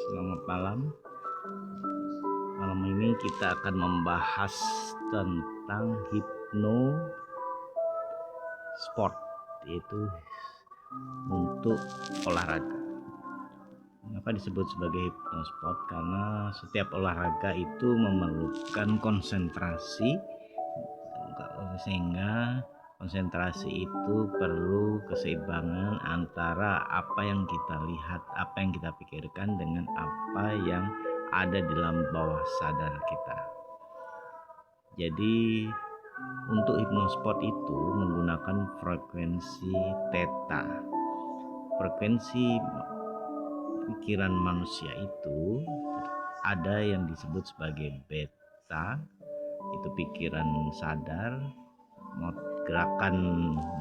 Selamat malam. Malam ini kita akan membahas tentang sport, yaitu untuk olahraga. Mengapa disebut sebagai sport? Karena setiap olahraga itu memerlukan konsentrasi, sehingga konsentrasi itu perlu keseimbangan antara apa yang kita lihat, apa yang kita pikirkan dengan apa yang ada di dalam bawah sadar kita. Jadi untuk hipnosport itu menggunakan frekuensi theta. Frekuensi pikiran manusia itu ada yang disebut sebagai beta, itu pikiran sadar, gerakan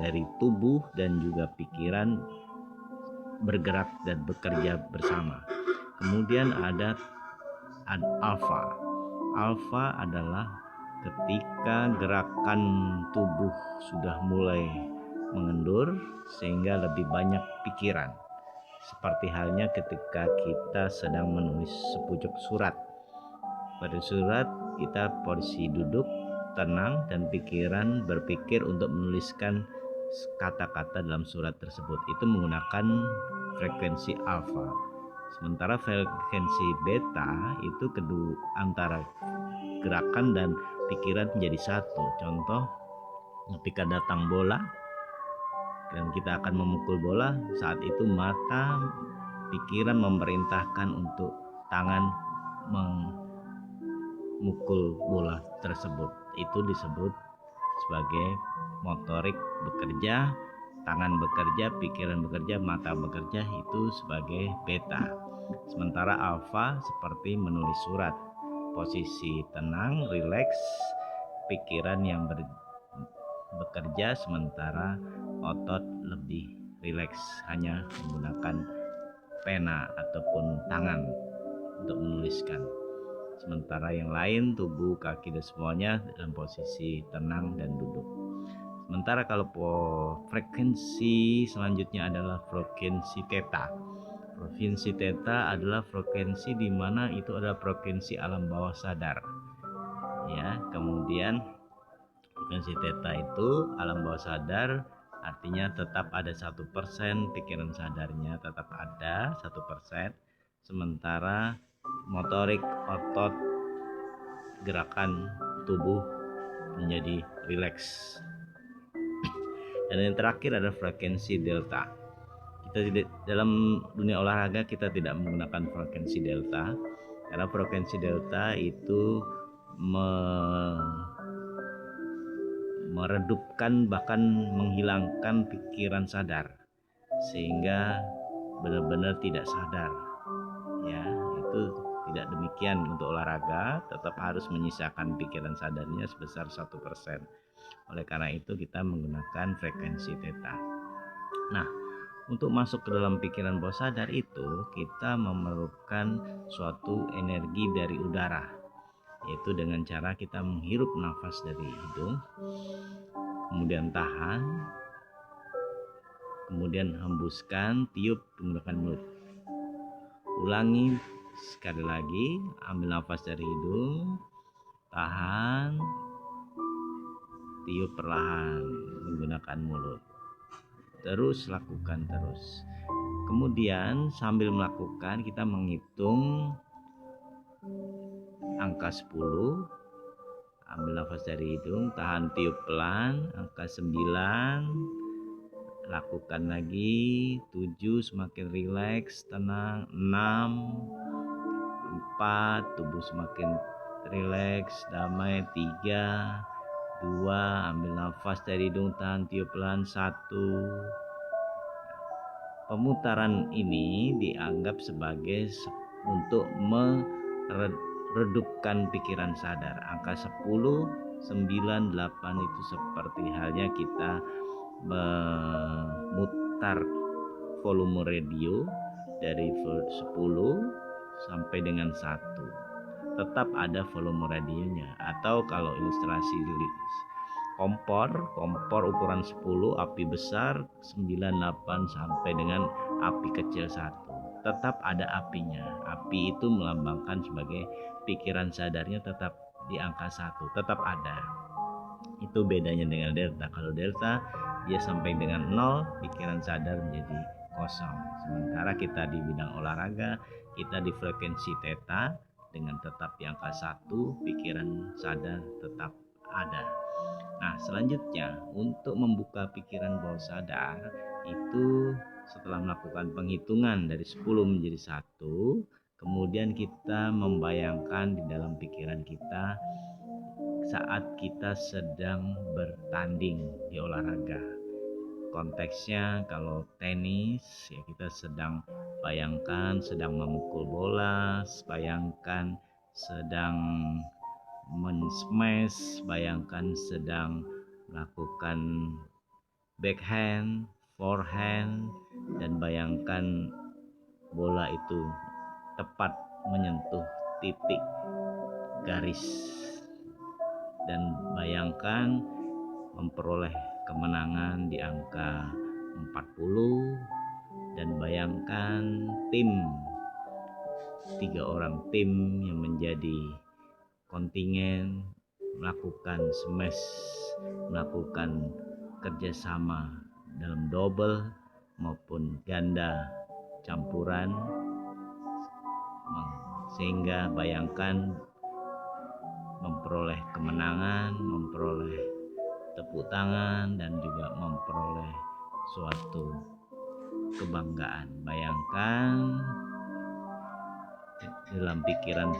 dari tubuh dan juga pikiran bergerak dan bekerja bersama. Kemudian ada alfa. Alfa adalah ketika gerakan tubuh sudah mulai mengendur sehingga lebih banyak pikiran. Seperti halnya ketika kita sedang menulis sepucuk surat. Pada surat kita posisi duduk, tenang, dan pikiran berpikir untuk menuliskan kata-kata dalam surat tersebut. Itu menggunakan frekuensi alfa. Sementara frekuensi beta itu kedua antara gerakan dan pikiran menjadi satu. Contoh, ketika datang bola dan kita akan memukul bola, saat itu mata pikiran memerintahkan untuk tangan memukul bola tersebut. Itu disebut sebagai motorik bekerja, tangan bekerja, pikiran bekerja, mata bekerja, itu sebagai beta. Sementara alfa seperti menulis surat, posisi tenang, rileks, pikiran yang bekerja, sementara otot lebih rileks, hanya menggunakan pena ataupun tangan untuk menuliskan. Sementara yang lain, tubuh, kaki, dan semuanya dalam posisi tenang dan duduk. Sementara kalau frekuensi selanjutnya adalah frekuensi theta. Frekuensi theta adalah frekuensi di mana itu adalah frekuensi alam bawah sadar. Ya, kemudian frekuensi theta itu alam bawah sadar, artinya tetap ada 1%, pikiran sadarnya tetap ada 1%, sementara motorik otot, gerakan tubuh menjadi rileks. Dan yang terakhir adalah frekuensi delta. Kita tidak, dalam dunia olahraga kita tidak menggunakan frekuensi delta, karena frekuensi delta itu meredupkan, bahkan menghilangkan pikiran sadar, sehingga benar-benar tidak sadar. Ya, itu tidak demikian untuk olahraga, tetap harus menyisakan pikiran sadarnya sebesar 1%. Oleh karena itu kita menggunakan frekuensi theta. Nah, untuk masuk ke dalam pikiran bawah sadar itu kita memerlukan suatu energi dari udara, yaitu dengan cara kita menghirup nafas dari hidung, kemudian tahan, kemudian hembuskan, tiup menggunakan mulut. Ulangi sekali lagi, ambil nafas dari hidung, tahan, tiup perlahan menggunakan mulut. Terus lakukan terus. Kemudian sambil melakukan kita menghitung angka 10. Ambil nafas dari hidung, tahan, tiup pelan, angka 9. Lakukan lagi, 7, semakin rileks, tenang, 6, 4, tubuh semakin rileks, damai, 3, 2, ambil nafas dari hidung, tahan, tiup pelan, 1. Pemutaran ini dianggap sebagai untuk meredupkan pikiran sadar. Angka 10, 9, 8 itu seperti halnya kita memutar volume radio dari 10 sampai dengan 1. Tetap ada volume radionya, atau kalau ilustrasi kompor ukuran 10, api besar 9, 8 sampai dengan api kecil 1. tetap ada apinya. Api itu melambangkan sebagai pikiran sadarnya tetap di angka 1, tetap ada. Itu bedanya dengan delta. Kalau delta dia sampai dengan 0, pikiran sadar menjadi kosong. Sementara kita di bidang olahraga, kita di frekuensi theta dengan tetap di angka 1, pikiran sadar tetap ada. Nah, selanjutnya untuk membuka pikiran bawah sadar itu setelah melakukan penghitungan dari 10 menjadi 1, kemudian kita membayangkan di dalam pikiran kita saat kita sedang bertanding di olahraga. Konteksnya kalau tenis ya kita sedang bayangkan sedang memukul bola, bayangkan sedang men-smash, bayangkan sedang melakukan backhand, forehand, dan bayangkan bola itu tepat menyentuh titik garis, dan bayangkan memperoleh kemenangan di angka 40, dan bayangkan tim 3 orang tim yang menjadi kontingen melakukan smash, melakukan kerjasama dalam double maupun ganda campuran, sehingga bayangkan memperoleh kemenangan, memperoleh tepuk tangan, dan juga memperoleh suatu kebanggaan. Bayangkan dalam pikiran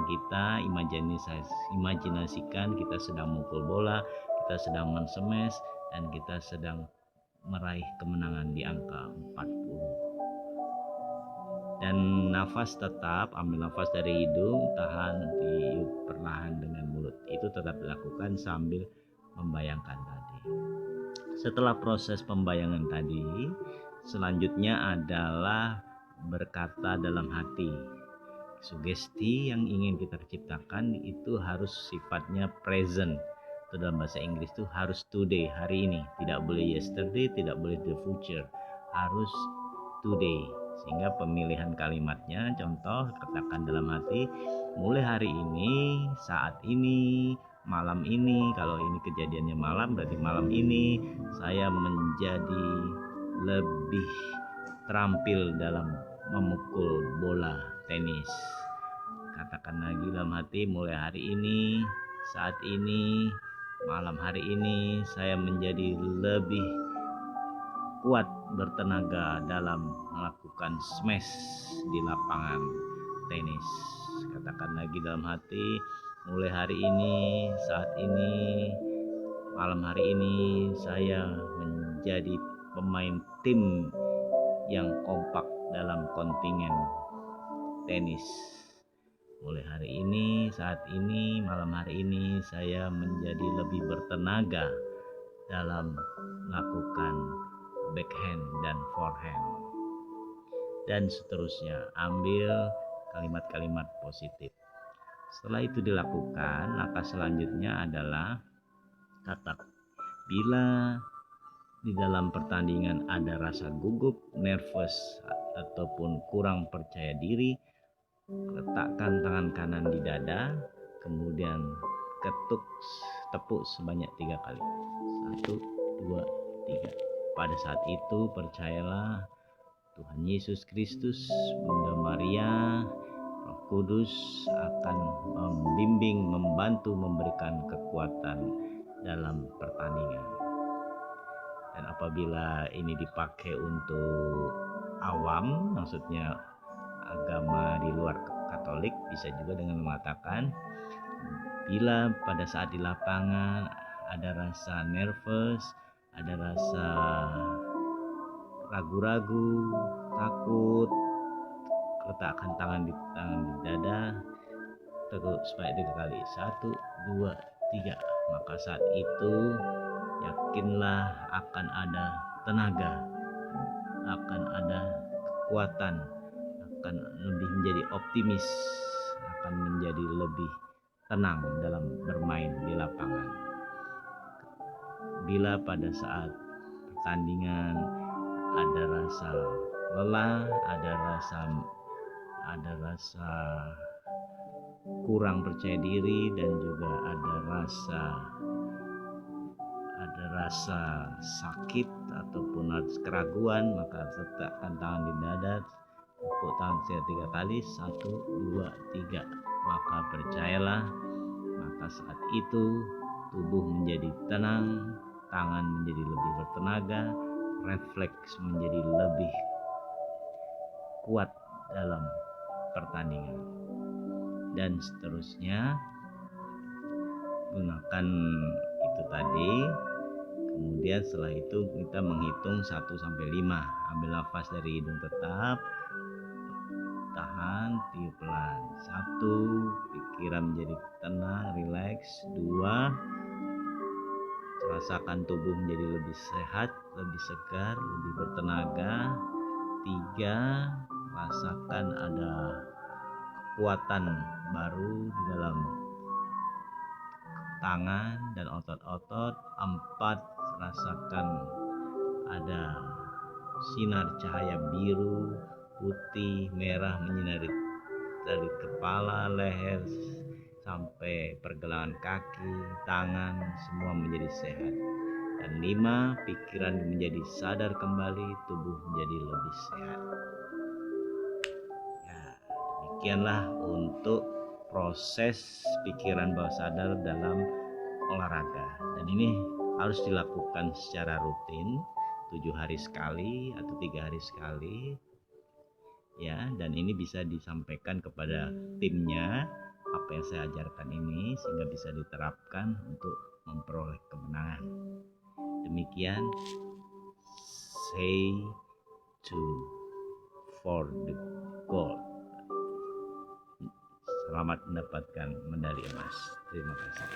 kita, imajinasikan kita sedang mukul bola, kita sedang men-smash, dan kita sedang meraih kemenangan di angka 40. Dan nafas tetap, ambil nafas dari hidung, tahan, tiup perlahan dengan mulut. Itu tetap dilakukan sambil membayangkan tadi. Setelah proses pembayangan tadi, selanjutnya adalah berkata dalam hati. Sugesti yang ingin kita ciptakan itu harus sifatnya present. Itu dalam bahasa Inggris itu harus today, hari ini. Tidak boleh yesterday, tidak boleh the future. Harus today. Sehingga pemilihan kalimatnya, contoh katakan dalam hati, mulai hari ini, saat ini, malam ini. Kalau ini kejadiannya malam, berarti malam ini saya menjadi lebih terampil dalam memukul bola tenis. Katakan lagi dalam hati, mulai hari ini, saat ini, malam hari ini saya menjadi lebih kuat bertenaga dalam melakukan smash di lapangan tenis. Katakan lagi dalam hati, mulai hari ini, saat ini, malam hari ini saya menjadi pemain tim yang kompak dalam kontingen tenis. Mulai hari ini, saat ini, malam hari ini saya menjadi lebih bertenaga dalam melakukan backhand dan forehand, dan seterusnya. Ambil kalimat-kalimat positif. Setelah itu dilakukan, langkah selanjutnya adalah kata. Bila di dalam pertandingan ada rasa gugup, nervous, ataupun kurang percaya diri, letakkan tangan kanan di dada, kemudian tepuk sebanyak 3 kali. 1, 2, 3. Pada saat itu percayalah Tuhan Yesus Kristus, Bunda Maria, Roh Kudus akan membimbing, membantu, memberikan kekuatan dalam pertandingan. Dan apabila ini dipakai untuk awam, maksudnya agama di luar Katolik, bisa juga dengan mengatakan, bila pada saat di lapangan ada rasa nervous, ada rasa ragu-ragu, takut, letakkan tangan di dada, teguk sebanyak 3 kali. 1, 2, 3. Maka saat itu yakinlah akan ada tenaga, akan ada kekuatan, akan lebih menjadi optimis, akan menjadi lebih tenang dalam bermain di lapangan. Bila pada saat pertandingan ada rasa lelah, ada rasa kurang percaya diri, dan juga ada rasa sakit ataupun keraguan, maka letakkan tangan di dada, tepuk tangan saya 3 kali, 1, 2, 3. Maka percayalah, maka saat itu tubuh menjadi tenang, tangan menjadi lebih bertenaga, refleks menjadi lebih kuat dalam pertandingan, dan seterusnya. Gunakan itu tadi. Kemudian setelah itu kita menghitung 1 sampai 5. Ambil nafas dari hidung tetap, tahan, tiup pelan. 1, pikiran menjadi tenang, rileks. 2, rasakan tubuh menjadi lebih sehat, lebih segar, lebih bertenaga. 3, rasakan ada kekuatan baru di dalam tangan dan otot-otot. 4, rasakan ada sinar cahaya biru, putih, merah menyinari dari kepala, leher sampai pergelangan kaki, tangan, semua menjadi sehat. Dan 5, pikiran menjadi sadar kembali, tubuh menjadi lebih sehat. Ya, demikianlah untuk proses pikiran bawah sadar dalam olahraga, dan ini harus dilakukan secara rutin, 7 hari sekali atau 3 hari sekali ya. Dan ini bisa disampaikan kepada timnya apa yang saya ajarkan ini, sehingga bisa diterapkan untuk memperoleh kemenangan. Demikian, say to for the gold. Selamat mendapatkan medali emas. Terima kasih.